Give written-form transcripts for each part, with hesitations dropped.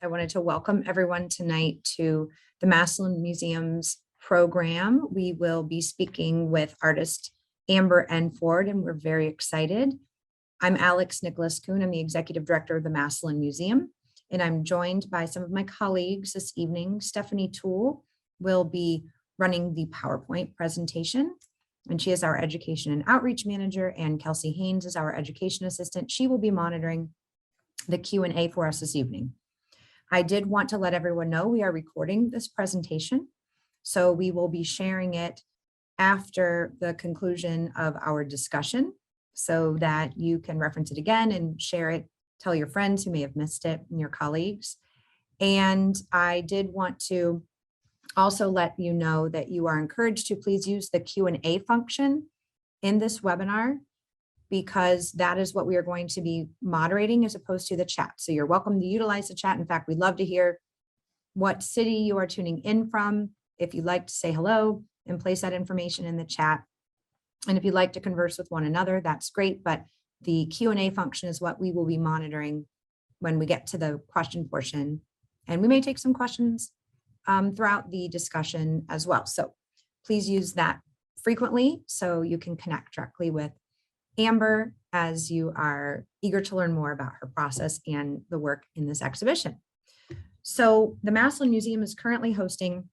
I wanted to welcome everyone tonight to the Massillon Museum's program. We will be speaking with artist Amber N. Ford, and we're very excited. I'm Alex Nicholas Kuhn. I'm the Executive Director of the Massillon Museum, and I'm joined by some of my colleagues this evening. Stephanie Toole will be running the PowerPoint presentation, and she is our Education and Outreach Manager, and Kelsey Haynes is our Education Assistant. She will be monitoring the Q&A for us this evening. I did want to let everyone know we are recording this presentation, so we will be sharing it after the conclusion of our discussion so that you can reference it again and share it, tell your friends who may have missed it and your colleagues. And I did want to also let you know that you are encouraged to please use the Q&A function in this webinar, because that is what we are going to be moderating as opposed to the chat. So you're welcome to utilize the chat. In fact, we'd love to hear what city you are tuning in from. If you'd like to say hello and place that information in the chat. And if you'd like to converse with one another, that's great. But the Q&A function is what we will be monitoring when we get to the question portion. And we may take some questions throughout the discussion as well. So please use that frequently so you can connect directly with Amber as you are eager to learn more about her process and the work in this exhibition. So the Massillon Museum is currently hosting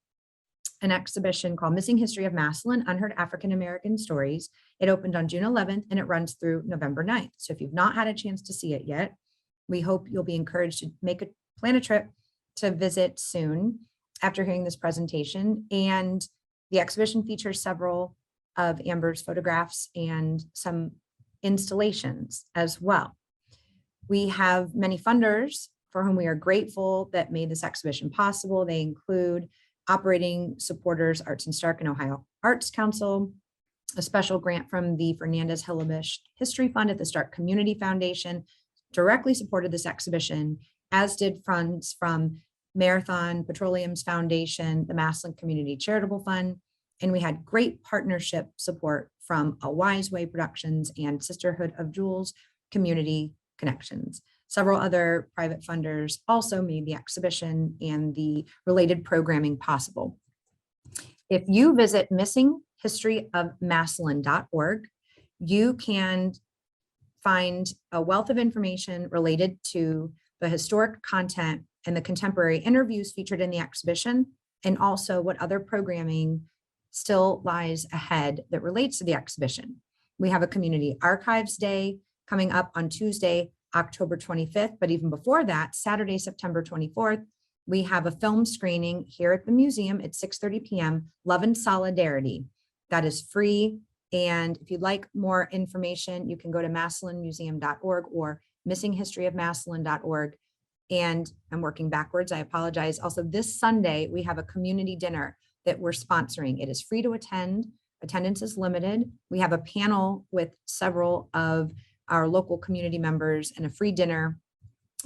an exhibition called Missing History of Massillon, Unheard African American Stories. It opened on June 11th and it runs through November 9th. So if you've not had a chance to see it yet, we hope you'll be encouraged to plan a trip to visit soon after hearing this presentation. And the exhibition features several of Amber's photographs and some installations as well. We have many funders for whom we are grateful that made this exhibition possible. They include operating supporters, Arts and Stark and Ohio Arts Council, a special grant from the Fernandez Hillebish History Fund at the Stark Community Foundation directly supported this exhibition, as did funds from Marathon Petroleum's Foundation, the Massillon Community Charitable Fund, and we had great partnership support from A Wise Way Productions and Sisterhood of Jewels Community Connections. Several other private funders also made the exhibition and the related programming possible. If you visit missinghistoryofmassillon.org, you can find a wealth of information related to the historic content and the contemporary interviews featured in the exhibition, and also what other programming still lies ahead that relates to the exhibition. We have a Community Archives Day coming up on Tuesday, October 25th, but even before that, Saturday, September 24th, we have a film screening here at the museum at 6:30 p.m., Love and Solidarity. That is free, and if you'd like more information, you can go to massillonmuseum.org or missinghistoryofmassillon.org. And I'm working backwards, I apologize. Also, this Sunday, we have a community dinner that we're sponsoring. It is free to attend. Attendance is limited. We have a panel with several of our local community members and a free dinner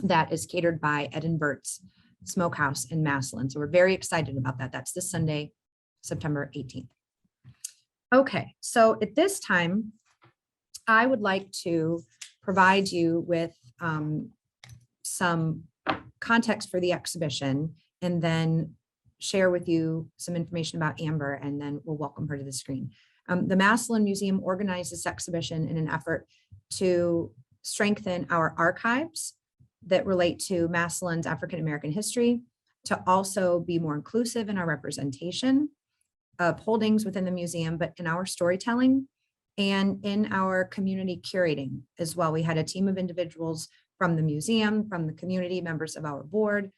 that is catered by Ed and Bert's Smokehouse in Massillon. So we're very excited about that. That's this Sunday, September 18th. Okay, so at this time, I would like to provide you with some context for the exhibition and then share with you some information about Amber, and then we'll welcome her to the screen. The Massillon Museum organized this exhibition in an effort to strengthen our archives that relate to Massillon's African American history, to also be more inclusive in our representation of holdings within the museum, but in our storytelling and in our community curating as well. We had a team of individuals from the museum, from the community, members of our board,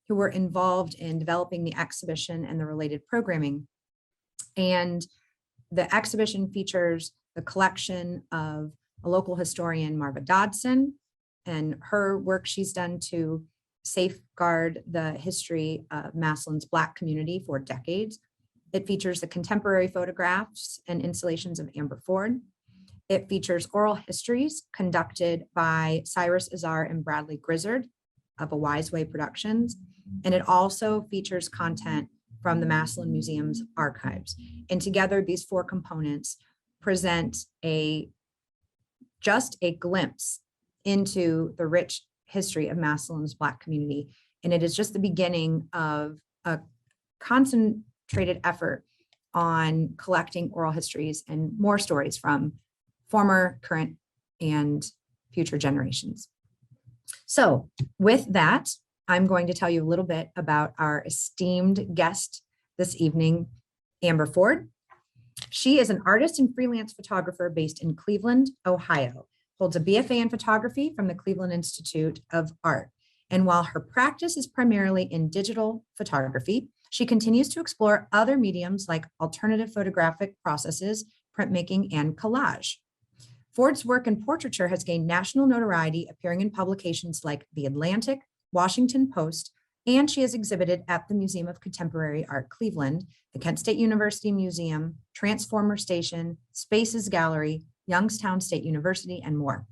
who were involved in developing the exhibition and the related programming. And the exhibition features the collection of a local historian, Marva Dodson, and her work she's done to safeguard the history of Massillon's Black community for decades. It features the contemporary photographs and installations of Amber Ford. It features oral histories conducted by Cyrus Azar and Bradley Grizzard of A Wise Way Productions. And it also features content from the Massillon Museum's archives. And together, these four components present just a glimpse into the rich history of Massillon's Black community And it is just the beginning of a concentrated effort on collecting oral histories and more stories from former, current, and future generations. So with that, I'm going to tell you a little bit about our esteemed guest this evening, Amber Ford. She is an artist and freelance photographer based in Cleveland, Ohio, holds a BFA in photography from the Cleveland Institute of Art. And while her practice is primarily in digital photography, she continues to explore other mediums like alternative photographic processes, printmaking, and collage. Ford's work in portraiture has gained national notoriety, appearing in publications like The Atlantic, Washington Post, and she has exhibited at the Museum of Contemporary Art Cleveland, the Kent State University Museum, Transformer Station, Spaces Gallery, Youngstown State University, and more.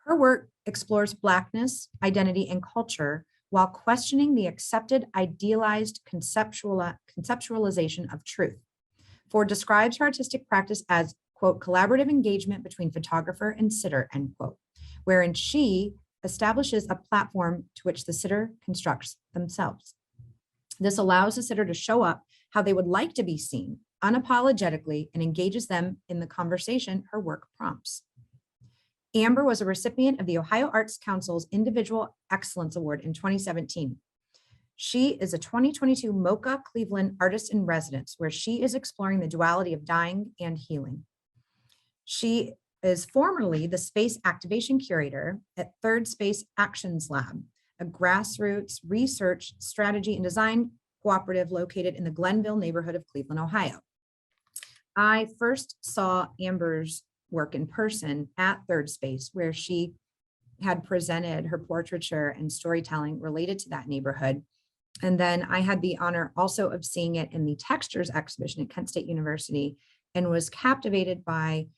Her work explores Blackness, identity, and culture while questioning the accepted idealized conceptualization of truth. Ford describes her artistic practice as, quote, collaborative engagement between photographer and sitter, end quote, wherein she establishes a platform to which the sitter constructs themselves. This allows the sitter to show up how they would like to be seen, unapologetically, and engages them in the conversation her work prompts. Amber was a recipient of the Ohio Arts Council's Individual Excellence Award in 2017. She is a 2022 MoCA Cleveland Artist in Residence, where she is exploring the duality of dying and healing. She is formerly the Space Activation Curator at Third Space Actions Lab, a grassroots research, strategy, and design cooperative located in the Glenville neighborhood of Cleveland, Ohio. I first saw Amber's work in person at Third Space, where she had presented her portraiture and storytelling related to that neighborhood. And then I had the honor also of seeing it in the Textures exhibition at Kent State University, and was captivated by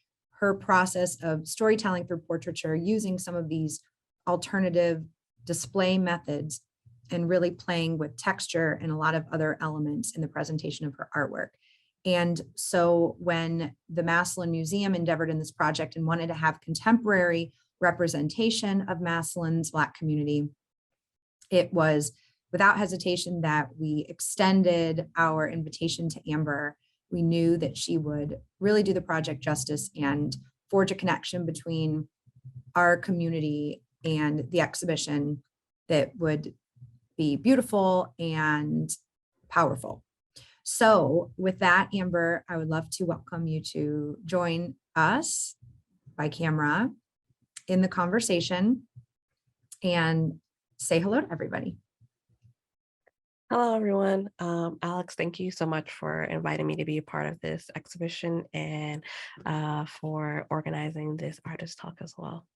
her process of storytelling through portraiture using some of these alternative display methods and really playing with texture and a lot of other elements in the presentation of her artwork. And so when the Massillon Museum endeavored in this project and wanted to have contemporary representation of Massillon's Black community, it was without hesitation that we extended our invitation to Amber. We knew that she would really do the project justice and forge a connection between our community and the exhibition that would be beautiful and powerful. So with that, Amber, I would love to welcome you to join us by camera in the conversation and say hello to everybody. Hello, everyone. Alex, thank you so much for inviting me to be a part of this exhibition and for organizing this artist talk as well.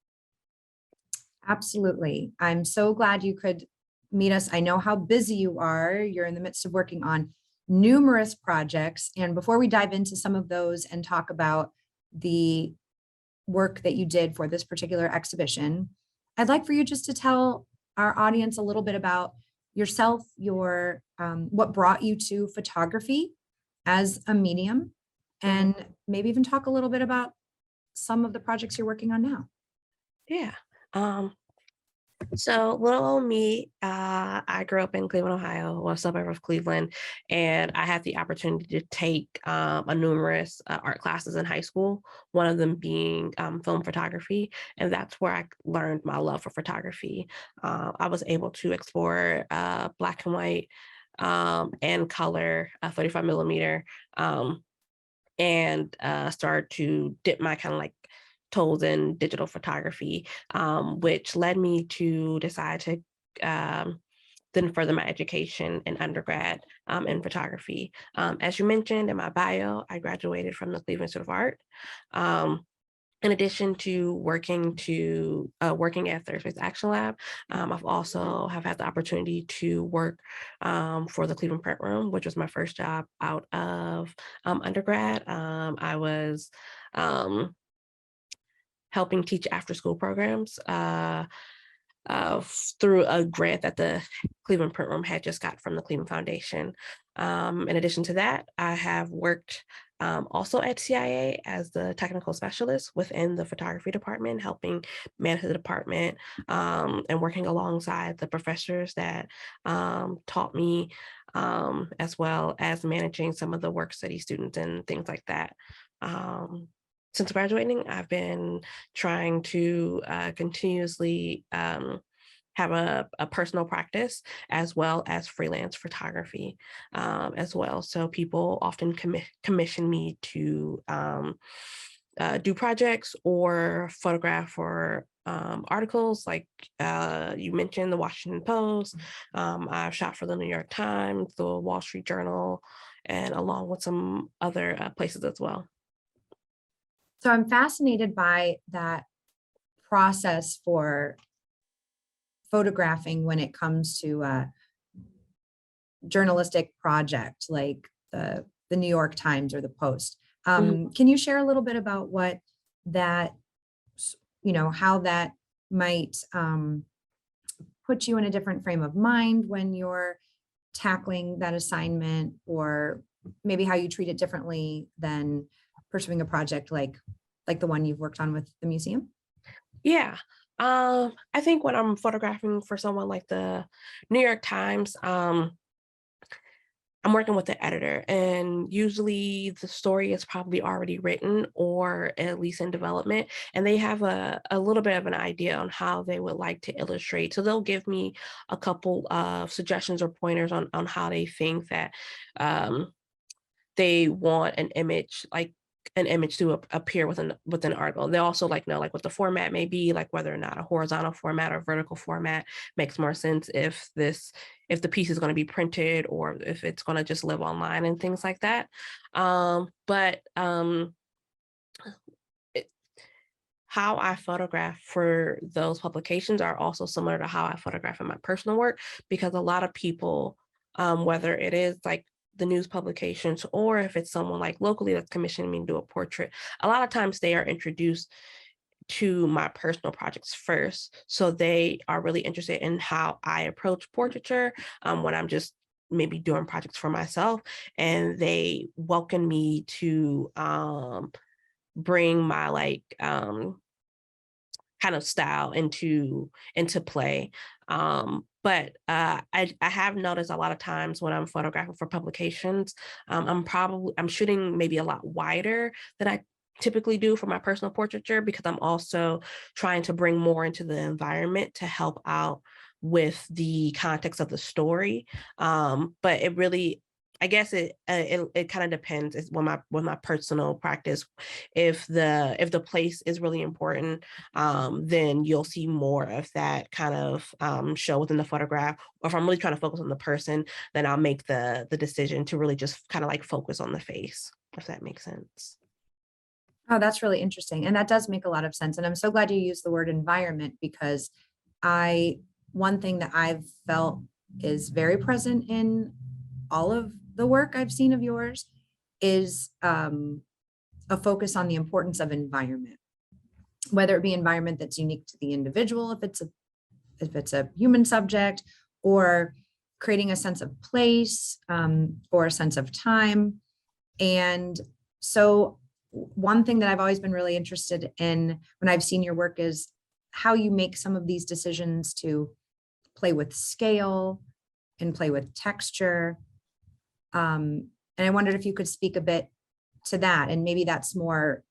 Absolutely. I'm so glad you could meet us. I know how busy you are. You're in the midst of working on numerous projects. And before we dive into some of those and talk about the work that you did for this particular exhibition, I'd like for you just to tell our audience a little bit about yourself, your what brought you to photography as a medium, and maybe even talk a little bit about some of the projects you're working on now. Yeah. So little old me, I grew up in Cleveland, Ohio, a suburb of Cleveland, and I had the opportunity to take a numerous art classes in high school, one of them being film photography, and that's where I learned my love for photography. I was able to explore black and white and color, 35 millimeter, and started to dip my kind of like toes in digital photography, which led me to decide to then further my education in undergrad in photography. As you mentioned in my bio, I graduated from the Cleveland Institute of Art. In addition to working at Third Space Action Lab, I've also have had the opportunity to work for the Cleveland Print Room, which was my first job out of undergrad. I was helping teach after-school programs through a grant that the Cleveland Print Room had just got from the Cleveland Foundation. In addition to that, I have worked also at CIA as the technical specialist within the photography department, helping manage the department, and working alongside the professors that taught me, as well as managing some of the work study students and things like that. Since graduating, I've been trying to continuously have a personal practice as well as freelance photography, as well. So people often commission me to do projects or photograph for articles like you mentioned the Washington Post. I've shot for the New York Times, the Wall Street Journal, and along with some other places as well. So I'm fascinated by that process for photographing when it comes to a journalistic project like the New York Times or the Post. Mhm. Can you share a little bit about what that, how that might put you in a different frame of mind when you're tackling that assignment, or maybe how you treat it differently than pursuing a project like the one you've worked on with the museum? Yeah. I think when I'm photographing for someone like the New York Times, I'm working with the editor, and usually the story is probably already written or at least in development, and they have a little bit of an idea on how they would like to illustrate. So they'll give me a couple of suggestions or pointers on how they think that um, they want an image to appear within an article. They also like know like what the format may be, like whether or not a horizontal format or vertical format makes more sense if the piece is going to be printed or if it's going to just live online and things like that. But it, how I photograph for those publications are also similar to how I photograph in my personal work, because a lot of people, whether it is like the news publications or if it's someone like locally that's commissioning me to do a portrait, a lot of times they are introduced to my personal projects first. So they are really interested in how I approach portraiture when I'm just maybe doing projects for myself. And they welcome me to bring my kind of style into play. But I have noticed a lot of times when I'm photographing for publications, I'm shooting maybe a lot wider than I typically do for my personal portraiture, because I'm also trying to bring more into the environment to help out with the context of the story. But it really, I guess it kind of depends. It's with my personal practice. If the place is really important, then you'll see more of that kind of show within the photograph. Or if I'm really trying to focus on the person, then I'll make the decision to really just kind of like focus on the face, if that makes sense. Oh, that's really interesting. And that does make a lot of sense. And I'm so glad you used the word environment, because I, one thing that I've felt is very present in all of the work I've seen of yours is a focus on the importance of environment, whether it be environment that's unique to the individual, if it's a human subject, or creating a sense of place, or a sense of time. And so one thing that I've always been really interested in when I've seen your work is how you make some of these decisions to play with scale and play with texture. And I wondered if you could speak a bit to that, and maybe that's more,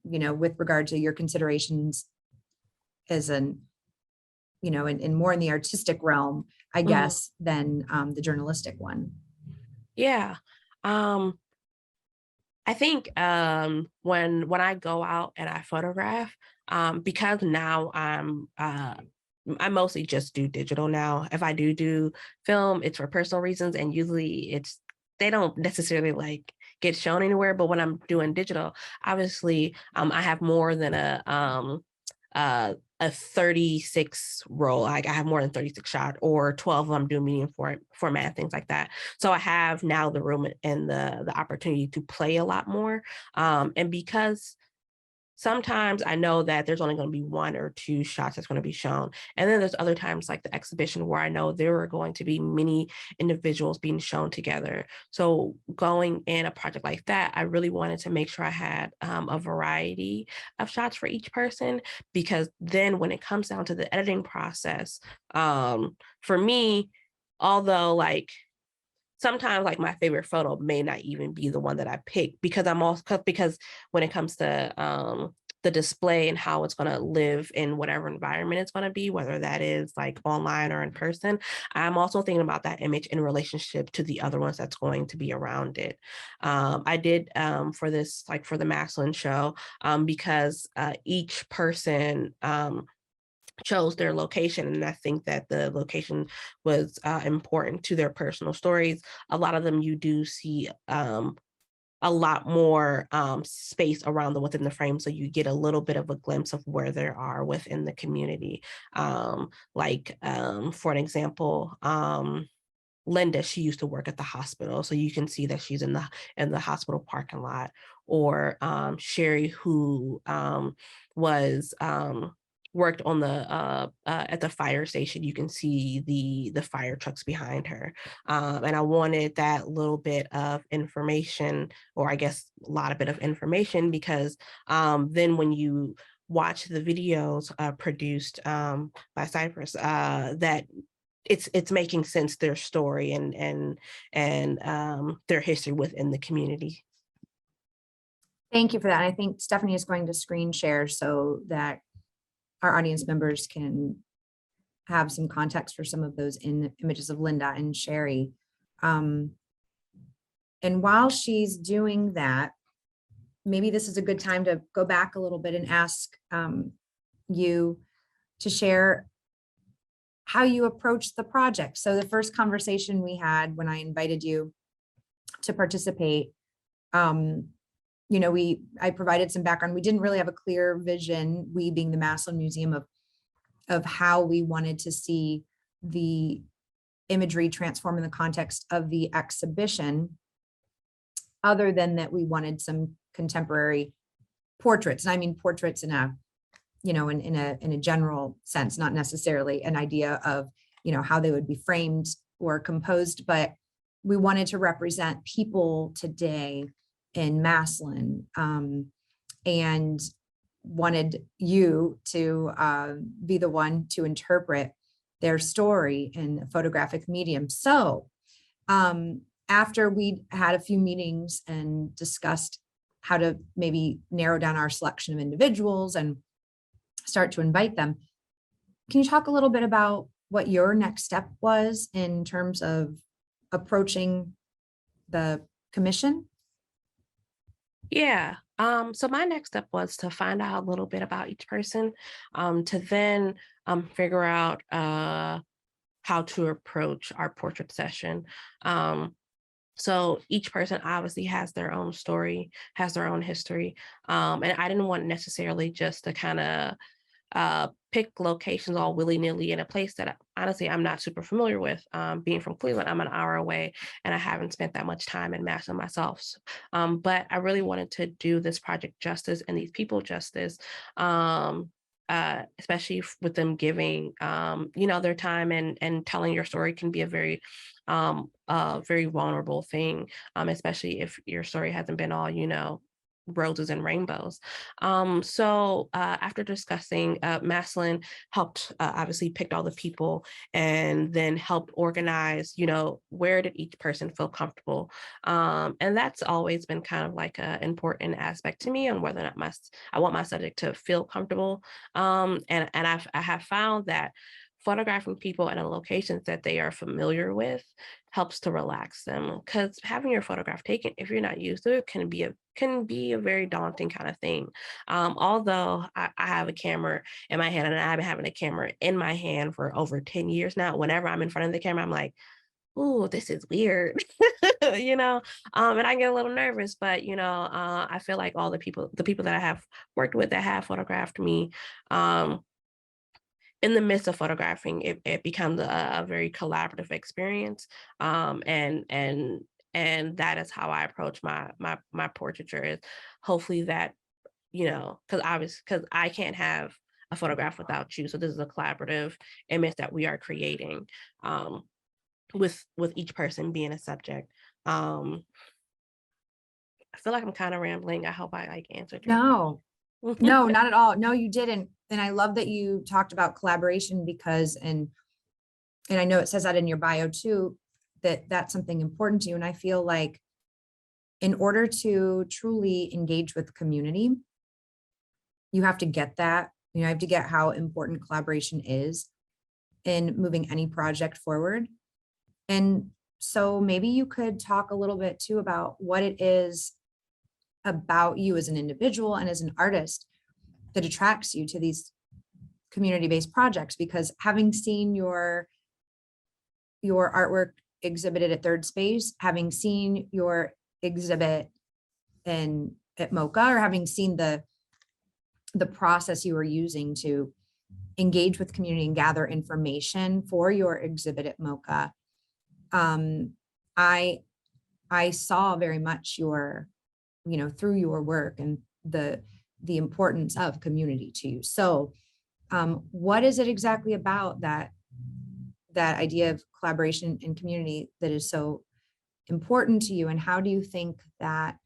with regard to your considerations as in more in the artistic realm, I Mhm. guess, than the journalistic one. Yeah. Um, I think when I go out and I photograph, because now I mostly just do digital now. If I do film, it's for personal reasons, and usually they don't necessarily like get shown anywhere. But when I'm doing digital, obviously, I have more than a 36 roll. Like I have more than 36 shot, or 12 I'm doing medium format, things like that. So I have now the room and the opportunity to play a lot more. And because sometimes I know that there's only going to be 1 or 2 shots that's going to be shown. And then there's other times like the exhibition where I know there are going to be many individuals being shown together. So going in a project like that, I really wanted to make sure I had a variety of shots for each person, because then when it comes down to the editing process, for me, although like sometimes like my favorite photo may not even be the one that I pick, because I'm also because when it comes to the display and how it's going to live in whatever environment it's going to be, whether that is like online or in person, I'm also thinking about that image in relationship to the other ones that's going to be around it. I did for this, like for the Massillon show, because each person chose their location, and I think that the location was important to their personal stories. A lot of them you do see a lot more space around them within the frame, so you get a little bit of a glimpse of where they are within the community. For an example, Linda, she used to work at the hospital, so you can see that she's in the hospital parking lot. Or Sherry, who was worked on the at the fire station. You can see the fire trucks behind her, and I wanted that little bit of information, or I guess a lot of bit of information, because then when you watch the videos produced by Cypress, that it's making sense, their story and their history within the community. Thank you for that. I think Stephanie is going to screen share so that our audience members can have some context for some of those images of Linda and Sherry. And while she's doing that, maybe this is a good time to go back a little bit and ask you to share how you approached the project. So the first conversation we had when I invited you to participate, I provided some background. We didn't really have a clear vision, we being the Massillon Museum, of how we wanted to see the imagery transform in the context of the exhibition, other than that we wanted some contemporary portraits. And I mean portraits in a general sense, not necessarily an idea of, how they would be framed or composed, but we wanted to represent people today in Massillon, and wanted you to be the one to interpret their story in a photographic medium. So after we had a few meetings and discussed how to maybe narrow down our selection of individuals and start to invite them, can you talk a little bit about what your next step was in terms of approaching the commission? Yeah. So my next step was to find out a little bit about each person, to then figure out how to approach our portrait session. So each person obviously has their own story, has their own history. And I didn't want necessarily just to kind of pick locations all willy-nilly in a place that honestly I'm not super familiar with. Being from Cleveland, I'm an hour away, and I haven't spent that much time in Massillon myself. But I really wanted to do this project justice and these people justice, especially with them giving, their time, and telling your story can be a very vulnerable thing, especially if your story hasn't been all, roses and rainbows. So after discussing, Massillon helped, obviously picked all the people, and then helped organize, where did each person feel comfortable. And that's always been kind of like an important aspect to me on whether or not I want my subject to feel comfortable. I have found that photographing people in a locations that they are familiar with helps to relax them, because having your photograph taken, if you're not used to it, can be a very daunting kind of thing. Although I have a camera in my hand, and I've been having a camera in my hand for over 10 years now, whenever I'm in front of the camera, I'm like, "Ooh, this is weird." And I get a little nervous, but I feel like all the people that I have worked with that have photographed me, in the midst of photographing, it becomes a very collaborative experience. And that is how I approach my portraiture, is hopefully that because I can't have a photograph without you. So this is a collaborative image that we are creating, with each person being a subject. Um, I feel like I'm kind of rambling. I hope I like answered your No, question. no, not at all. No, you didn't. And I love that you talked about collaboration because, and I know it says that in your bio too, that that's something important to you. And I feel like in order to truly engage with community, you have to get that, you have to get how important collaboration is in moving any project forward. And so maybe you could talk a little bit too about what it is about you as an individual and as an artist that attracts you to these community-based projects, because having seen your artwork exhibited at Third Space, having seen your exhibit in at MoCA, or having seen the process you were using to engage with community and gather information for your exhibit at MoCA, I saw very much your, through your work and the importance of community to you. So what is it exactly about that idea of collaboration and community that is so important to you, and how do you think that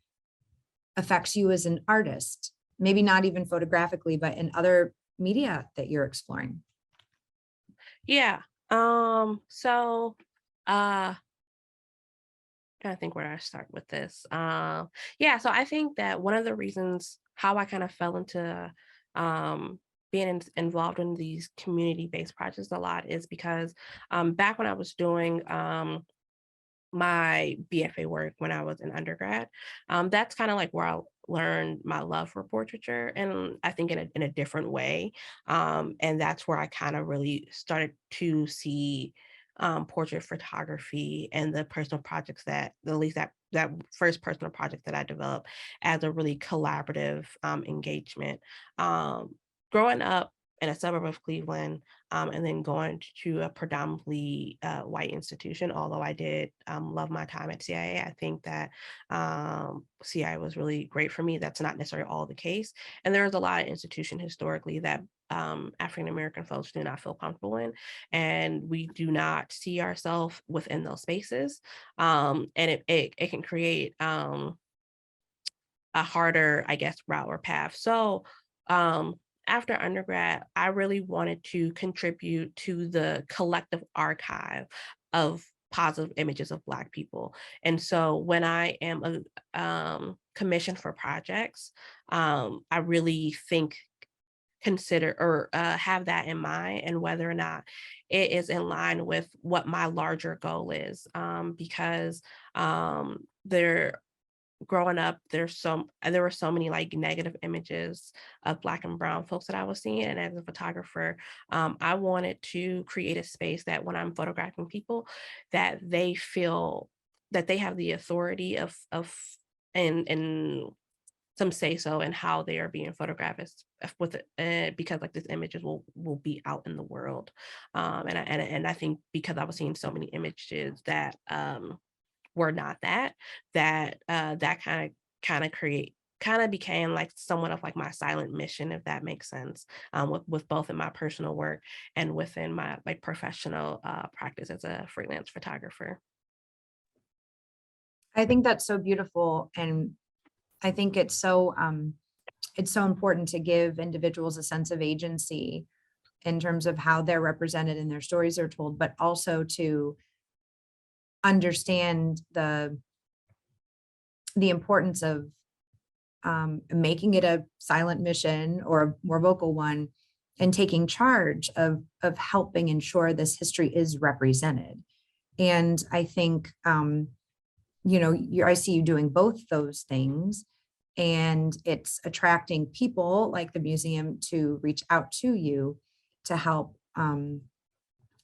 affects you as an artist? Maybe not even photographically, but in other media that you're exploring. Yeah. So, trying to think where I start with this. Yeah, so I think that one of the reasons how I kind of fell into being involved in these community-based projects a lot is because back when I was doing my BFA work when I was in undergrad, that's kind of like where I learned my love for portraiture, and I think in a different way. And that's where I kind of really started to see portrait photography and the personal projects that, at least that first personal project that I developed, as a really collaborative engagement. Growing up in a suburb of Cleveland, and then going to a predominantly white institution. Although I did love my time at CIA, I think that CIA was really great for me. That's not necessarily all the case, and there's a lot of institution historically that African American folks do not feel comfortable in, and we do not see ourselves within those spaces, and it can create a harder, I guess, route or path. So um, after undergrad, I really wanted to contribute to the collective archive of positive images of Black people. And so when I am commissioned for projects, I really consider or have that in mind, and whether or not it is in line with what my larger goal is. Because there growing up, there were so many like negative images of Black and brown folks that I was seeing. And as a photographer, I wanted to create a space that when I'm photographing people, that they feel that they have the authority and some say so in how they are being photographed with it, because like this images will be out in the world. And I think because I was seeing so many images that were not that kind of became like somewhat of like my silent mission, if that makes sense, with both in my personal work and within my like professional practice as a freelance photographer. I think that's so beautiful. And I think it's so important to give individuals a sense of agency in terms of how they're represented and their stories are told, but also to understand the importance of making it a silent mission or a more vocal one, and taking charge of helping ensure this history is represented. And I think I see you doing both those things, and it's attracting people like the museum to reach out to you to help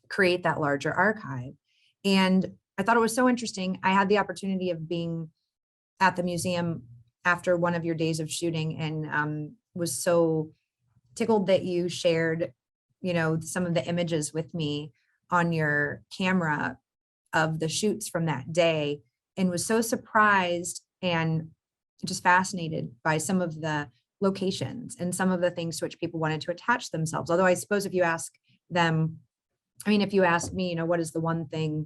create that larger archive. And I thought it was so interesting. I had the opportunity of being at the museum after one of your days of shooting, and was so tickled that you shared, some of the images with me on your camera of the shoots from that day, and was so surprised and just fascinated by some of the locations and some of the things to which people wanted to attach themselves. Although I suppose if you ask them, I mean, if you ask me, what is the one thing,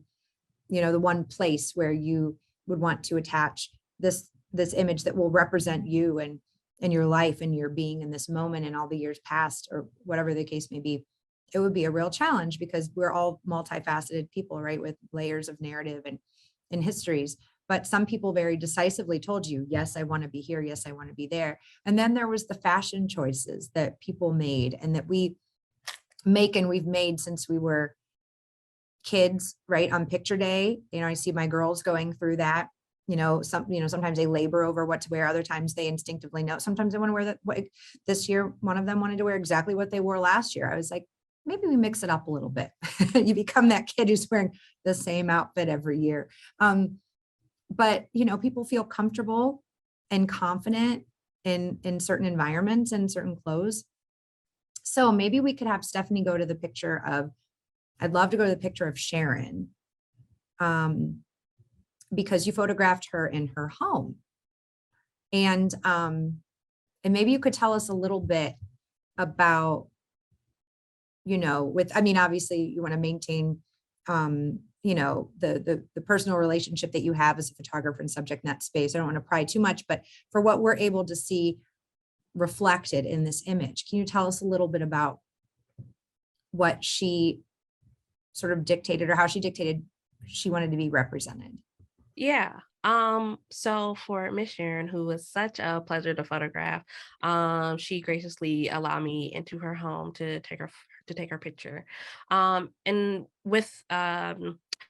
the one place where you would want to attach this image that will represent you and your life and your being in this moment and all the years past, or whatever the case may be, it would be a real challenge because we're all multifaceted people, right? With layers of narrative and histories. But some people very decisively told you, yes, I want to be here. Yes, I want to be there. And then there was the fashion choices that people made and that we make and we've made since we were kids, right? On picture day, I see my girls going through that. Sometimes they labor over what to wear. Other times they instinctively know. Sometimes they want to wear that. This year, one of them wanted to wear exactly what they wore last year. I was like, maybe we mix it up a little bit. You become that kid who's wearing the same outfit every year. But people feel comfortable and confident in certain environments and certain clothes. So maybe we could have Stephanie go to the picture of, I'd love to go to the picture of Sharon, because you photographed her in her home. And maybe you could tell us a little bit about, obviously you want to maintain, the personal relationship that you have as a photographer and subject in that space. I don't want to pry too much, but for what we're able to see reflected in this image, can you tell us a little bit about what she sort of dictated, or how she dictated she wanted to be represented? Yeah. So for Miss Sharon, who was such a pleasure to photograph, she graciously allowed me into her home to take her picture. And with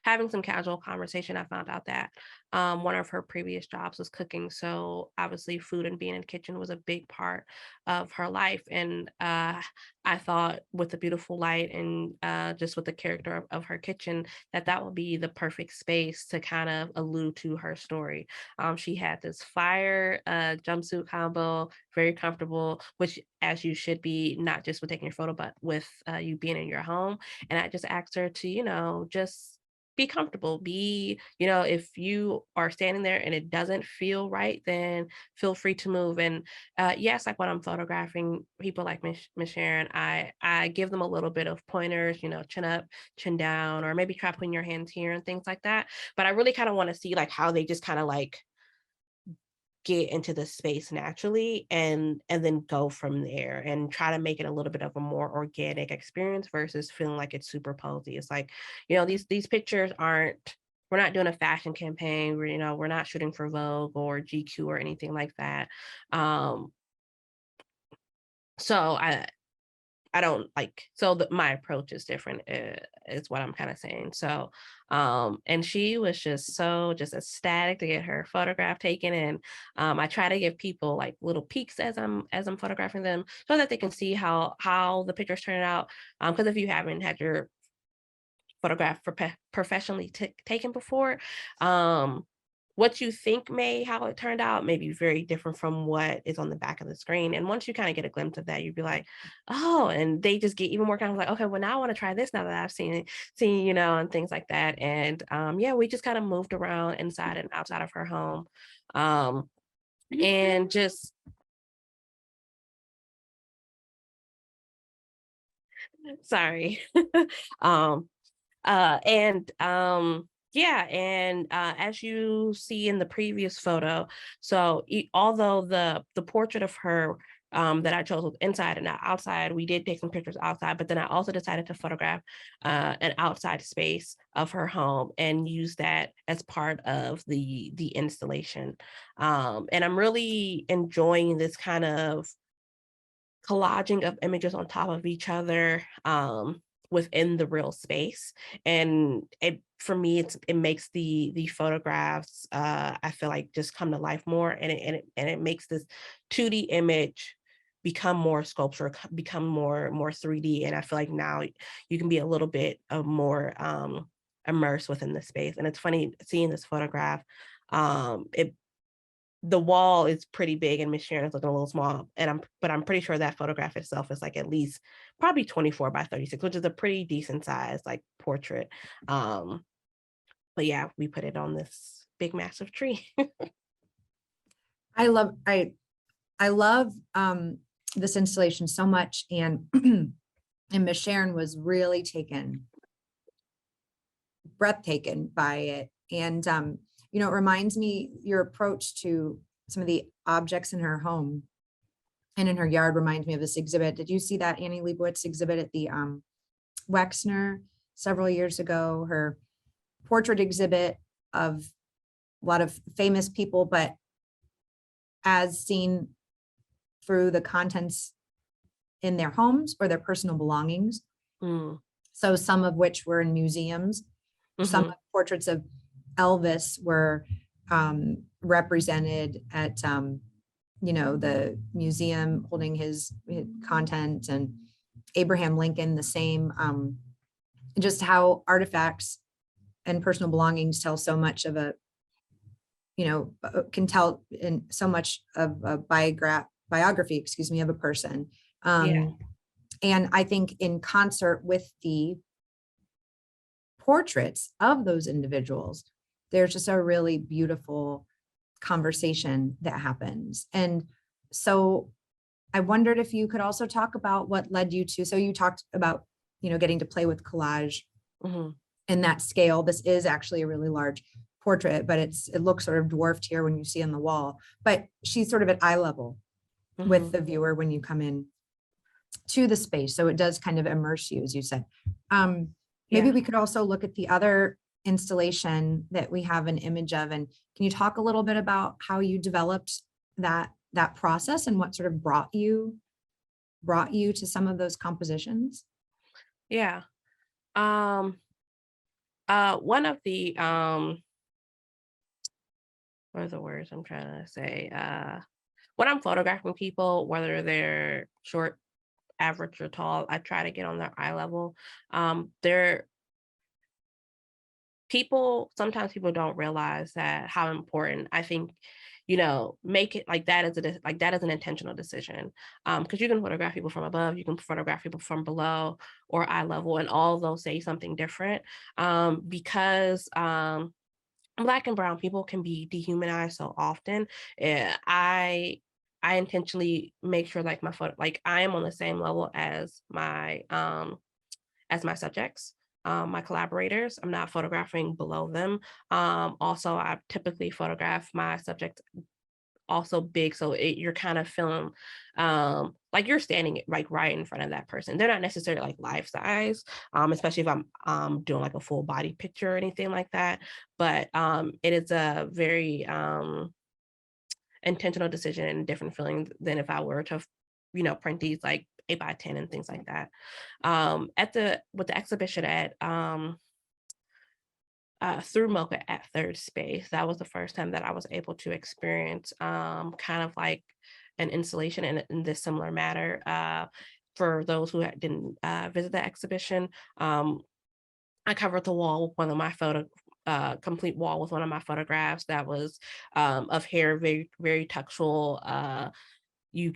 having some casual conversation, I found out that one of her previous jobs was cooking. So obviously food and being in the kitchen was a big part of her life. And I thought with the beautiful light and just with the character of her kitchen, that would be the perfect space to kind of allude to her story. She had this fire jumpsuit combo, very comfortable, which as you should be, not just with taking your photo, but with you being in your home. And I just asked her to, just be comfortable. If you are standing there and it doesn't feel right, then feel free to move. And yes, like when I'm photographing people like Miss Sharon, I give them a little bit of pointers, chin up, chin down, or maybe try putting your hands here and things like that. But I really kind of want to see like how they just kind of like get into the space naturally and then go from there and try to make it a little bit of a more organic experience versus feeling like it's super posy. It's like, these pictures we're not doing a fashion campaign. We're not shooting for Vogue or GQ or anything like that. So I don't like, so my approach is different, is what I'm kind of saying. So, and she was just ecstatic to get her photograph taken. And I try to give people like little peeks as I'm photographing them so that they can see how the pictures turn out. Because if you haven't had your photograph professionally taken before, what you think how it turned out may be very different from what is on the back of the screen. And once you kind of get a glimpse of that, you'd be like, oh, and they just get even more kind of like, okay, well, now I want to try this now that I've seen, and things like that. And yeah, we just kind of moved around inside and outside of her home. And just, sorry. um, and yeah, and as you see in the previous photo, so although the portrait of her that I chose was inside and not outside, we did take some pictures outside, but then I also decided to photograph an outside space of her home and use that as part of the installation. And I'm really enjoying this kind of collaging of images on top of each other within the real space. And for me, it makes the photographs I feel like just come to life more, and it makes this 2D image become more sculpture, become more 3D. And I feel like now you can be a little bit of more immersed within the space. And it's funny seeing this photograph. The wall is pretty big and Miss Sharon is looking a little small. But I'm pretty sure that photograph itself is like at least probably 24 by 36, which is a pretty decent size like portrait. But yeah, we put it on this big massive tree. I I love this installation so much, and and Miss Sharon was really breathtaking by it. And you know, it reminds me, your approach to some of the objects in her home and in her yard reminds me of this exhibit. Did you see that Annie Leibovitz exhibit at the Wexner several years ago? Her portrait exhibit of a lot of famous people, but as seen through the contents in their homes or their personal belongings. Mm. So some of which were in museums. Some Mm-hmm. portraits of Elvis were represented at, you know, the museum holding his content, and Abraham Lincoln, the same. Just how artifacts and personal belongings tell so much of a, you know, can tell in so much of a biography, excuse me, of a person. Yeah. And I think in concert with the portraits of those individuals, there's just a really beautiful conversation that happens. And so I wondered if you could also talk about what led you to, so you talked about, you know, getting to play with collage Mm-hmm. in that scale. This is actually a really large portrait, but it looks sort of dwarfed here when you see on the wall, but she's sort of at eye level Mm-hmm. with the viewer when you come in to the space. So it does kind of immerse you, as you said. Maybe Yeah. we could also look at the other installation that we have an image of. And can you talk a little bit about how you developed that process and what sort of brought you to some of those compositions? Yeah. Um, one of the what are the words I'm trying to say? When I'm photographing people, whether they're short, average, or tall, I try to get on their eye level. They're people Sometimes people don't realize that how important, I think, make it like that is like that is an intentional decision. Because you can photograph people from above, you can photograph people from below or eye level, and all of those say something different. Because Black and brown people can be dehumanized so often. I intentionally make sure, like, my photo, like, I am on the same level as my subjects, my collaborators. I'm not photographing below them. Also, I typically photograph my subjects also big, so you're kind of feeling like you're standing like right in front of that person. They're not necessarily like life size, especially if I'm doing like a full body picture or anything like that. But it is a very intentional decision and different feeling than if I were to, print these like 8 by 10 and things like that. At the With the exhibition at through Mocha at Third Space, that was the first time that I was able to experience kind of like an installation in this similar matter. For those who didn't visit the exhibition, I covered the wall with one of my complete wall with one of my photographs that was of hair, very, very textual. You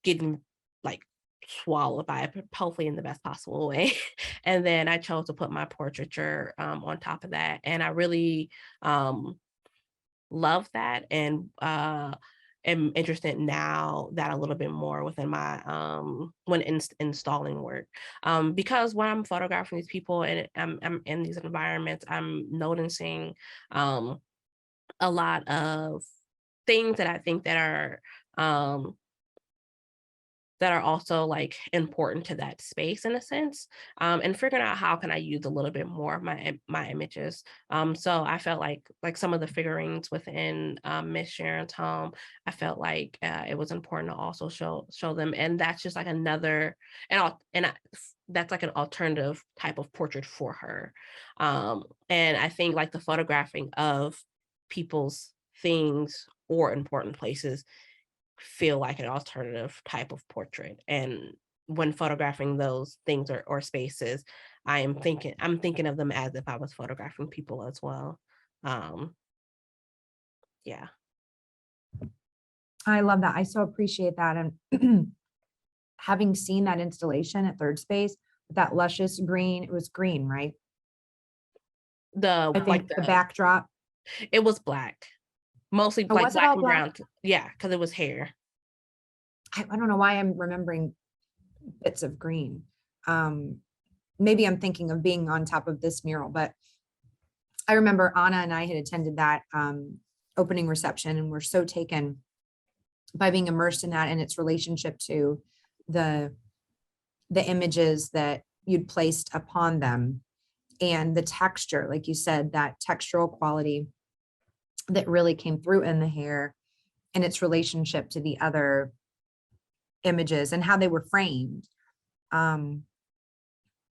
getting like swallowed by it, hopefully in the best possible way. And then I chose to put my portraiture on top of that. And I really love that, and am interested now that a little bit more within my when installing work, because when I'm photographing these people and I'm in these environments, I'm noticing a lot of things that I think um that are also like important to that space in a sense, and figuring out how can I use a little bit more of my images. So I felt like some of the figurines within Miss Sharon's home, I felt like it was important to also show them, and that's just like another, that's like an alternative type of portrait for her. And I think like the photographing of people's things or important places feel like an alternative type of portrait. And when photographing those things or spaces, I'm thinking of them as if I was photographing people as well. Um, yeah. I love that. I so appreciate that. And having seen that installation at Third Space, that luscious green, it was green, right? The I like think the backdrop. It was black, mostly Oh, like was it black all and black? brown. Yeah, because it was hair. I don't know why I'm remembering bits of green. Maybe I'm thinking of being on top of this mural, but I remember Anna and I had attended that opening reception, and we're so taken by being immersed in that and its relationship to the images that you'd placed upon them, and the texture, like you said, that textural quality that really came through in the hair and its relationship to the other images and how they were framed,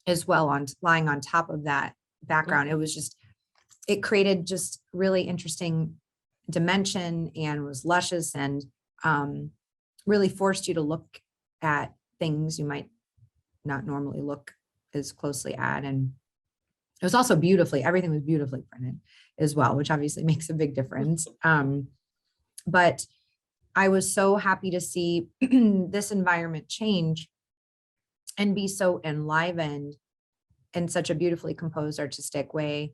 as well, on lying on top of that background. It was just, it created just really interesting dimension and was luscious, and really forced you to look at things you might not normally look as closely at. And it was also beautifully, everything was beautifully printed as well, which obviously makes a big difference. But I was so happy to see this environment change and be so enlivened in such a beautifully composed artistic way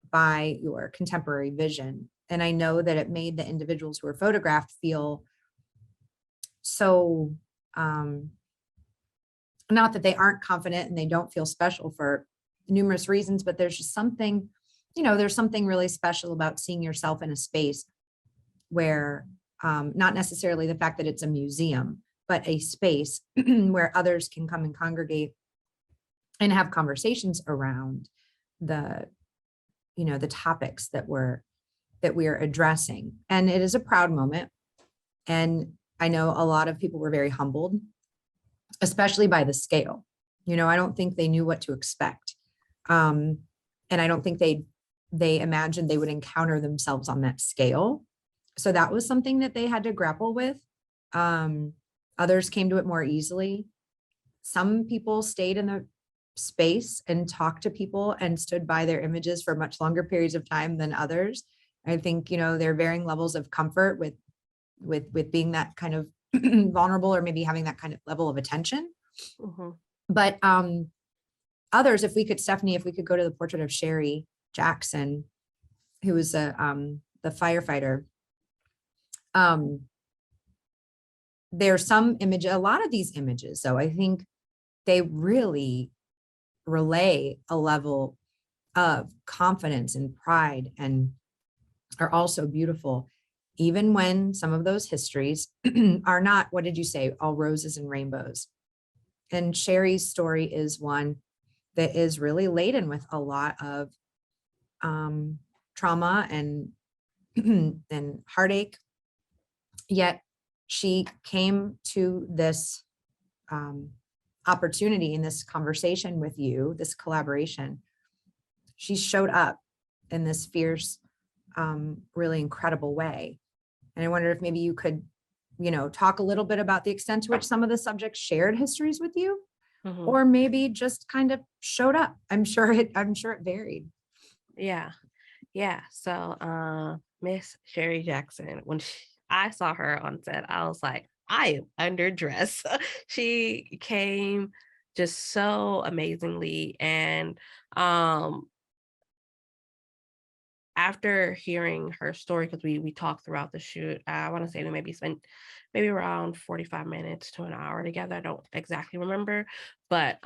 by your contemporary vision. And I know that it made the individuals who were photographed feel so, not that they aren't confident and they don't feel special for numerous reasons, but there's just something, there's something really special about seeing yourself in a space where, not necessarily the fact that it's a museum, but a space where others can come and congregate and have conversations around the, the topics that we are addressing. And it is a proud moment. And I know a lot of people were very humbled, especially by the scale. I don't think they knew what to expect. And I don't think they imagined they would encounter themselves on that scale. So that was something that they had to grapple with. Others came to it more easily. Some people stayed in the space and talked to people and stood by their images for much longer periods of time than others. I think, there are varying levels of comfort with being that kind of vulnerable, or maybe having that kind of level of attention. Mm-hmm. But others, Stephanie, if we could go to the portrait of Sherry Jackson, who was the firefighter. There's some image, a lot of these images, so I think they really relay a level of confidence and pride, and are also beautiful, even when some of those histories are not, what did you say, all roses and rainbows. And Sherry's story is one that is really laden with a lot of trauma and and heartache. Yet she came to this opportunity in this conversation with you, this collaboration. She showed up in this fierce, really incredible way. And I wonder if maybe you could, talk a little bit about the extent to which some of the subjects shared histories with you, Mm-hmm. or maybe just kind of showed up. I'm sure it varied. Yeah. So Miss Sherry Jackson, when I saw her on set, I was like, I am underdressed. She came just so amazingly. And after hearing her story, because we talked throughout the shoot, I want to say we maybe spent maybe around 45 minutes to an hour together. I don't exactly remember, but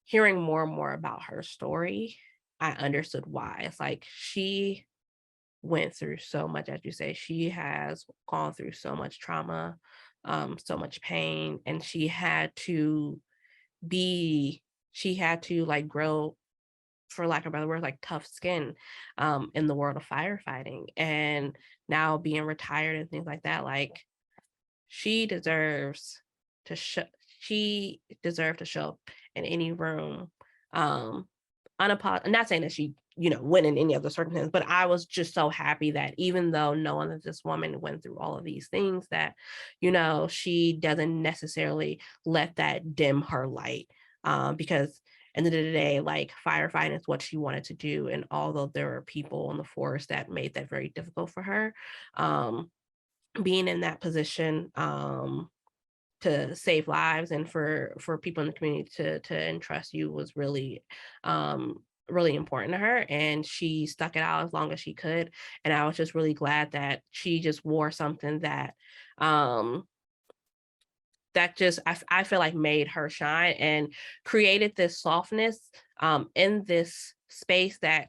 hearing more and more about her story, I understood why. It's like she went through so much, as you say. She has gone through so much trauma, so much pain, and be, she had to like grow, for lack of a better word, like tough skin in the world of firefighting. And now being retired and things like that, like she deserves to show, she deserved to show up in any room, I'm not saying that she, went in any other circumstances, but I was just so happy that even though knowing that this woman went through all of these things, that, she doesn't necessarily let that dim her light. Because end of the day, like firefighting is what she wanted to do. And although there were people in the force that made that very difficult for her, being in that position, to save lives and for people in the community to entrust you was really really important to her, and she stuck it out as long as she could. And I was just really glad that she just wore something that um just I feel like made her shine and created this softness in this space that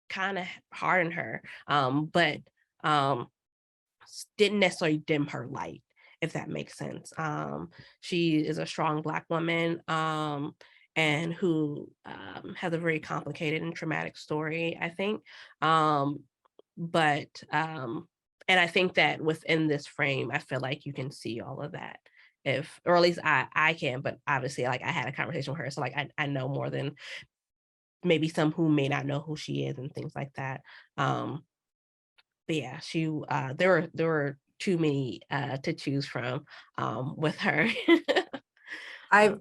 kind of hardened her, but um didn't necessarily dim her light, if that makes sense. She is a strong Black woman, and who has a very complicated and traumatic story, I think. Um, but and I think that within this frame, I feel like you can see all of that. If, or at least I can, but obviously, like, I had a conversation with her, so like I know more than maybe some who may not know who she is and things like that. Um, but yeah, there were too many to choose from with her. I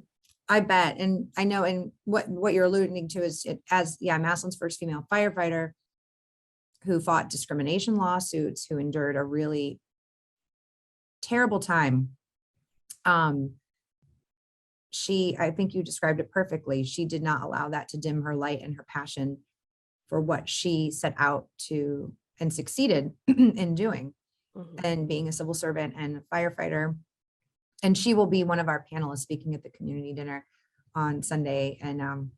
I bet, and I know, and what you're alluding to is as yeah, Massillon's first female firefighter who fought discrimination lawsuits, who endured a really terrible time. Um, I think you described it perfectly. She did not allow that to dim her light and her passion for what she set out to and succeeded in doing, Mhm. and being a civil servant and a firefighter. And she will be one of our panelists speaking at the community dinner on Sunday. And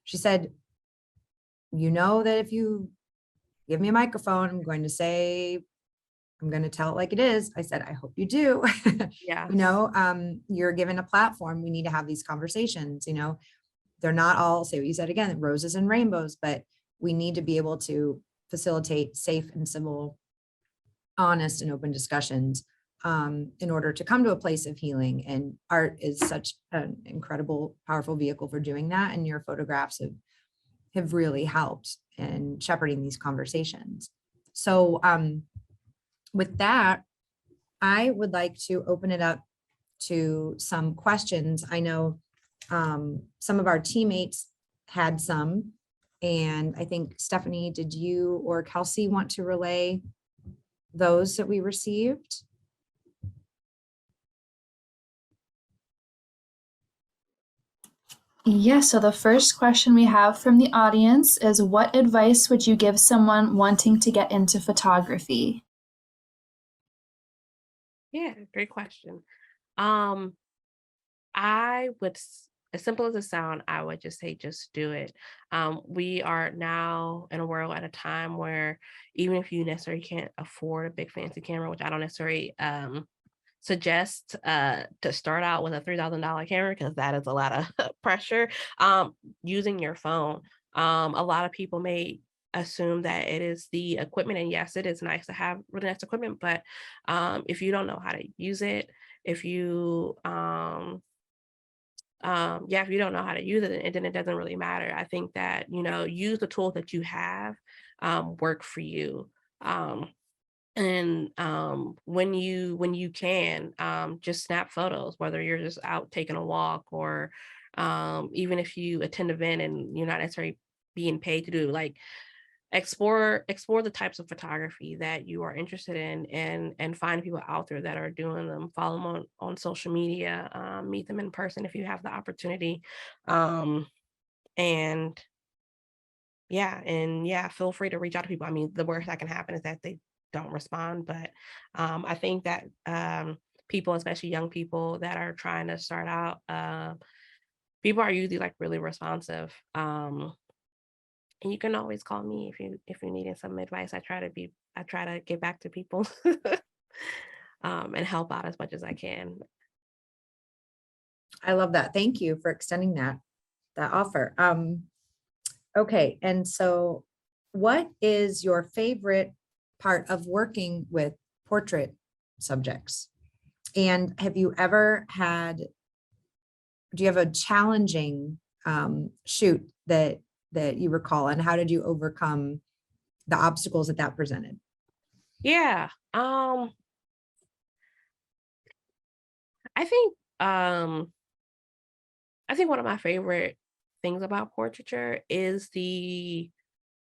she said, you know, that if you give me a microphone, I'm going to tell it like it is. I said, I hope you do. Yes. You're given a platform. We need to have these conversations. They're not all, say what you said again, roses and rainbows, but we need to be able to facilitate safe and civil, honest and open discussions in order to come to a place of healing. And art is such an incredible, powerful vehicle for doing that. And your photographs have really helped in shepherding these conversations. So with that, I would like to open it up to some questions. I know some of our teammates had some, and I think Stephanie, did you or Kelsey want to relay those that we received? Yes, so the first question we have from the audience is, what advice would you give someone wanting to get into photography? Yeah, great question. Um, I would, as simple as it sound, I would just say, just do it. We are now in a world at a time where even if you necessarily can't afford a big fancy camera, which I don't necessarily suggest to start out with a $3,000 camera, because that is a lot of pressure. Using your phone. A lot of people may assume that it is the equipment, and yes, it is nice to have really nice equipment, but if you don't know how to use it, if you yeah, if you don't know how to use it, then it doesn't really matter. I think that, use the tools that you have, work for you. And when you can, just snap photos, whether you're just out taking a walk, or even if you attend an event and you're not necessarily being paid to do, like, explore the types of photography that you are interested in, and find people out there that are doing them. Follow them on social media, meet them in person if you have the opportunity. um and yeah, feel free to reach out to people. I mean, the worst that can happen is that they don't respond, but I think that people, especially young people that are trying to start out, people are usually like really responsive. And you can always call me if you needed some advice. I try to get back to people and help out as much as I can. I love that. Thank you for extending that offer. Okay, and so what is your favorite part of working with portrait subjects? And do you have a challenging shoot that you recall, and how did you overcome the obstacles that presented? Yeah. I think um I think one of my favorite things about portraiture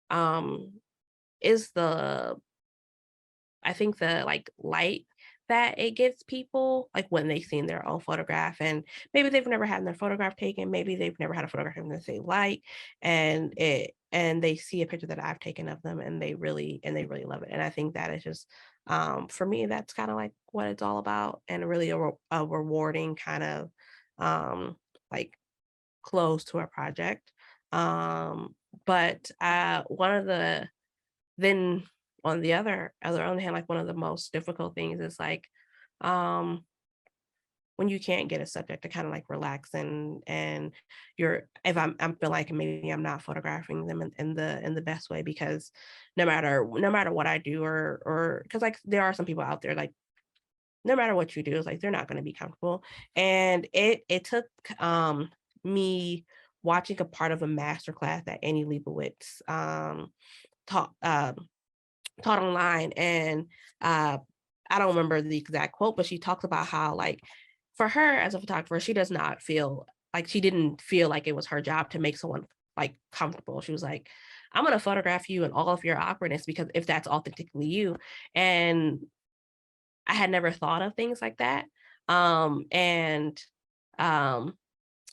um is the I think the, like, light that it gives people, like, when they've seen their own photograph, and maybe they've never had their photograph taken, maybe they've never had a photograph that they like, and and they see a picture that I've taken of them, and they really love it. And I think that is just, for me, that's kind of like what it's all about, and really a rewarding kind of, like, close to a project. But one of the then on the other hand, like, one of the most difficult things is like, um when you can't get a subject to kind of like relax, and if I'm feel like maybe I'm not photographing them in the best way, because no matter what I do, or because like there are some people out there, like, no matter what you do, it's like they're not going to be comfortable. And it took me watching a part of a master class that Annie Leibovitz taught taught online. And I don't remember the exact quote, but she talks about how, like, for her as a photographer, she didn't feel like it was her job to make someone like comfortable. She was like, I'm going to photograph you and all of your awkwardness, because if that's authentically you. And I had never thought of things like that. And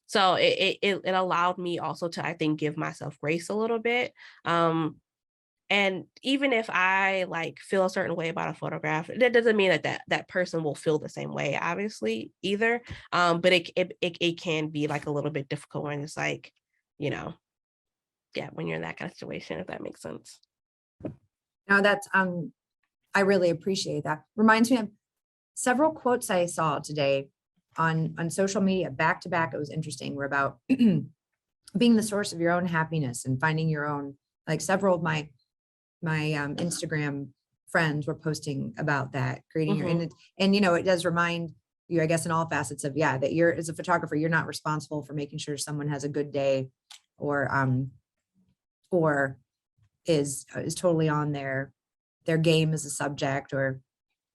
so it allowed me also to, I think, give myself grace a little bit. And even if I like feel a certain way about a photograph, that doesn't mean that person will feel the same way, obviously, either. But it can be like a little bit difficult when it's like, yeah, when you're in that kind of situation, if that makes sense. Now that's I really appreciate that. Reminds me of several quotes I saw today on social media back to back. It was interesting. We're about being the source of your own happiness and finding your own, like, several of my Instagram friends were posting about that, creating your, and it does remind you, I guess, in all facets of, that you're, as a photographer, you're not responsible for making sure someone has a good day, or is totally on their game as a subject, or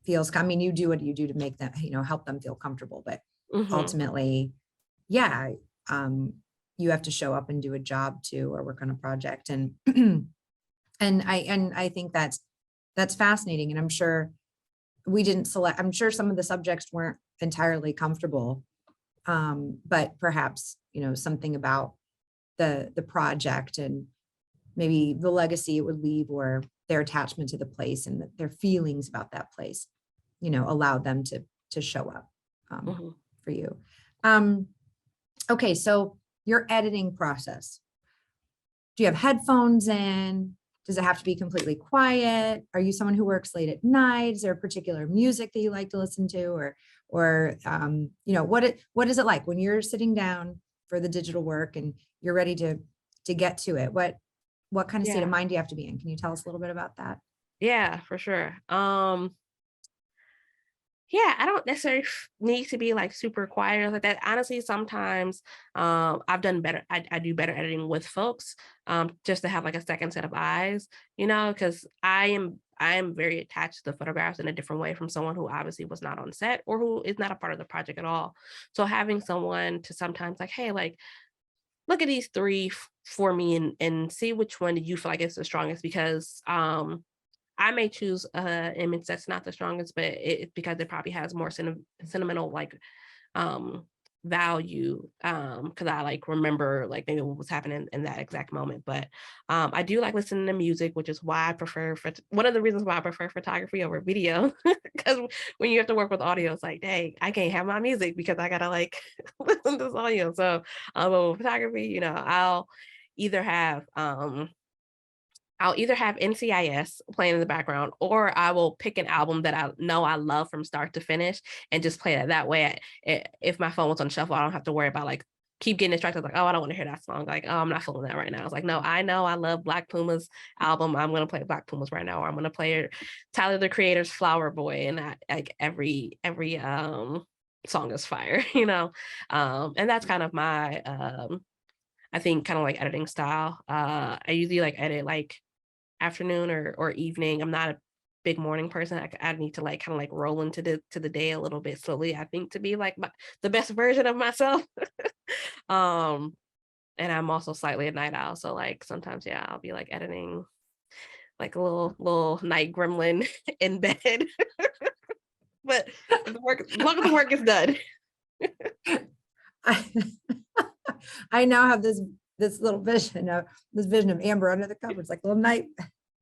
feels, I mean, you do what you do to make them, help them feel comfortable, but ultimately, you have to show up and do a job too, or work on a project. And and I think that's fascinating. And I'm sure I'm sure some of the subjects weren't entirely comfortable, but perhaps, something about the project, and maybe the legacy it would leave, or their attachment to the place, and their feelings about that place, allowed them to show up for you. Okay, so your editing process. Do you have headphones in? Does it have to be completely quiet? Are you someone who works late at night? Is there a particular music that you like to listen to, or what is it like when you're sitting down for the digital work and you're ready to get to it? What kind of state of mind do you have to be in? Can you tell us a little bit about that? Yeah, for sure. Yeah, I don't necessarily need to be like super quiet or like that. Honestly, sometimes I've done better. I do better editing with folks, just to have like a second set of eyes, because I am very attached to the photographs in a different way from someone who obviously was not on set, or who is not a part of the project at all. So having someone to sometimes like, hey, like, look at these three for me, and see which one do you feel like is the strongest, because I may choose an image that's not the strongest, but it's because it probably has more sentimental like value, because I like remember like maybe what was happening in that exact moment. But I do like listening to music, which is why I prefer one of the reasons why I prefer photography over video, because when you have to work with audio, it's like, dang, I can't have my music because I gotta like listen to this audio. So with photography, I'll either have NCIS playing in the background, or I will pick an album that I know I love from start to finish and just play it. That way, if my phone was on shuffle, I don't have to worry about like keep getting distracted. Like, oh, I don't want to hear that song. Like, oh, I'm not feeling that right now. It's like, no, I know I love Black Puma's album. I'm going to play Black Puma's right now, or I'm going to play Tyler, the Creator's Flower Boy. And like every song is fire, and that's kind of my, I think kind of like editing style. I usually like edit like afternoon or evening. I'm not a big morning person. I need to like kind of like roll into the day a little bit slowly, I think, to be like the best version of myself. And I'm also slightly a night owl, so like sometimes I'll be like editing like a little night gremlin in bed. But as long as the work is done. I now have this this little vision of Amber under the covers, like a little night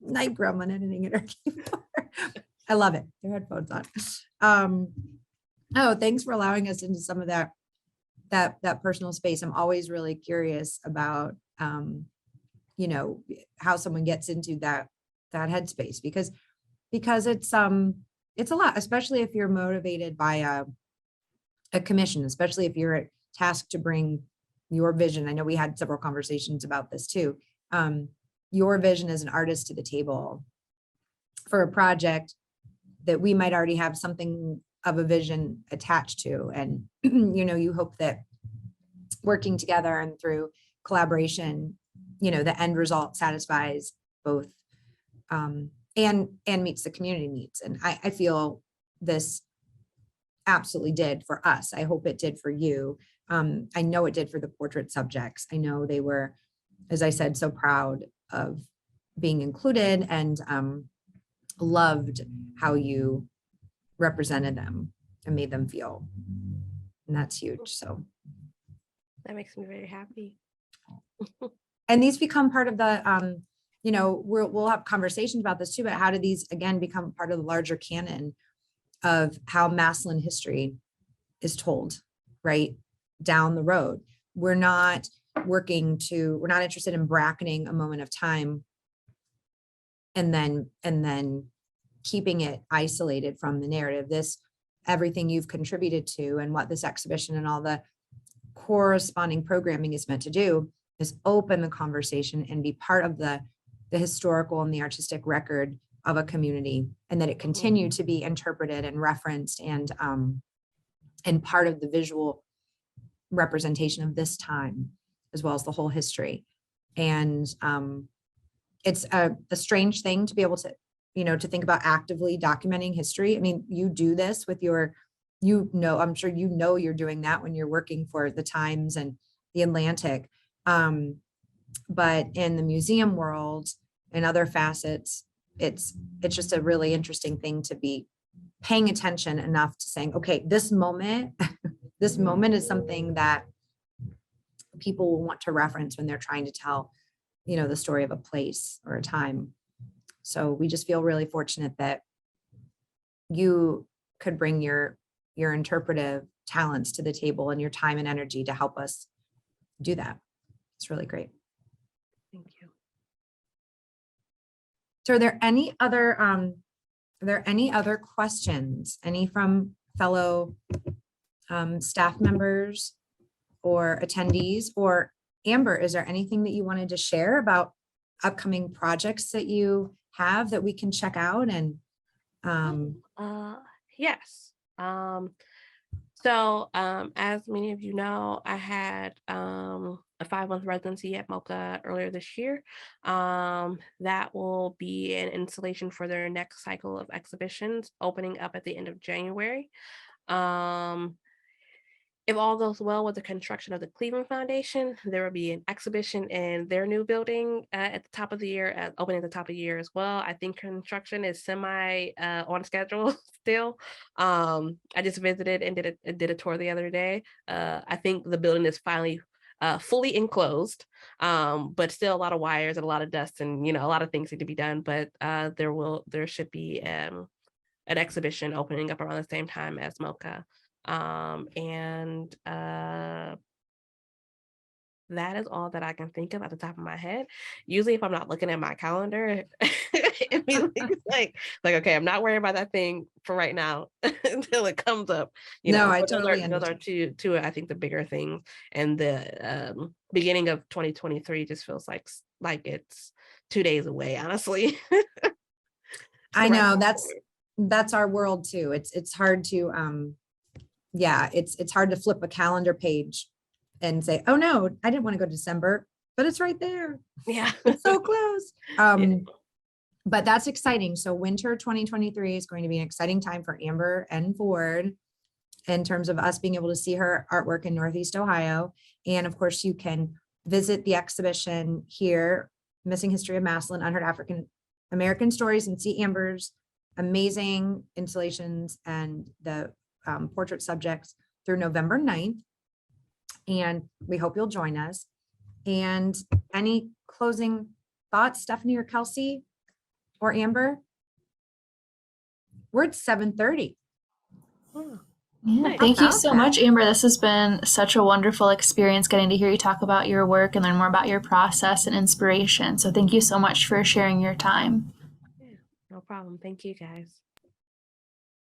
gremlin editing at her keyboard. I love it. Your headphones on. Oh, thanks for allowing us into some of that personal space. I'm always really curious about, you know, how someone gets into that headspace, because it's a lot, especially if you're motivated by a commission, especially if you're tasked to bring your vision. I know we had several conversations about this too. Your vision as an artist to the table for a project that we might already have something of a vision attached to. And, you know, you hope that working together and through collaboration, you know, the end result satisfies both and meets the community needs. And I feel this absolutely did for us. I hope it did for you. I know it did for the portrait subjects. I know they were, as I said, so proud of being included, and loved how you represented them and made them feel. And that's huge. So That makes me very happy. and these become part of the, you know, we'll have conversations about this too, but how do these again become part of the larger canon of how Massillon history is told, right? Down the road. We're not interested in bracketing a moment of time and then keeping it isolated from the narrative. Everything you've contributed to and what this exhibition and all the corresponding programming is meant to do is open the conversation and be part of the historical and the artistic record of a community, and that it continue to be interpreted and referenced and part of the visual representation of this time, as well as the whole history. And it's a strange thing to be able to, you know, to think about actively documenting history. I mean, you do this with I'm sure you know you're doing that when you're working for the Times and the Atlantic. But in the museum world and other facets, it's just a really interesting thing to be paying attention enough to saying, okay, this moment is something that people will want to reference when they're trying to tell, you know, the story of a place or a time. So we just feel really fortunate that you could bring your interpretive talents to the table and your time and energy to help us do that. It's really great. Thank you. So are there any other questions? Any from fellow staff members or attendees? Or Amber, is there anything that you wanted to share about upcoming projects that you have that we can check out? And yes. So as many of you know, I had a 5-month residency at MoCA earlier this year. That will be an installation for their next cycle of exhibitions opening up at the end of January. If all goes well with the construction of the Cleveland Foundation, there will be an exhibition in their new building at the top of the year, opening at the top of the year as well. I think construction is semi on schedule still. I just visited and did a tour the other day. I think the building is finally fully enclosed, but still a lot of wires and a lot of dust, and a lot of things need to be done. But there should be an exhibition opening up around the same time as MoCA. That is all that I can think of at the top of my head. Usually if I'm not looking at my calendar, it's like, okay, I'm not worried about that thing for right now until it comes up. No, I totally those are two, I think, the bigger things. And the beginning of 2023 just feels like it's 2 days away, honestly. I know that's our world too. It's hard to it's hard to flip a calendar page and say, oh no, I didn't want to go to December, but it's right there. Yeah. It's so close. But that's exciting. So winter 2023 is going to be an exciting time for Amber and Ford in terms of us being able to see her artwork in Northeast Ohio. And of course, you can visit the exhibition here, Missing History of Massillon, Unheard African American Stories, and see Amber's amazing installations and the portrait subjects through November 9th. And we hope you'll join us. And any closing thoughts, Stephanie or Kelsey or Amber? We're at 7:30. Oh, Yeah, nice. thank you About so that. much, Amber. This has been such a wonderful experience getting to hear you talk about your work and learn more about your process and inspiration. So thank you so much for sharing your time. Yeah, no problem. Thank you, guys.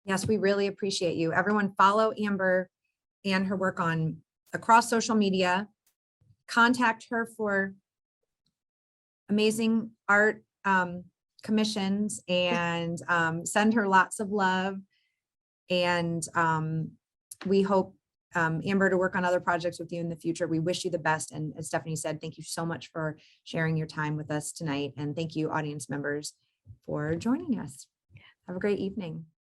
Yes, we really appreciate you. Everyone follow Amber and her work on across social media. Contact her for amazing art commissions and send her lots of love. And we hope, Amber, to work on other projects with you in the future. We wish you the best. And as Stephanie said, thank you so much for sharing your time with us tonight. And thank you, audience members, for joining us. Have a great evening.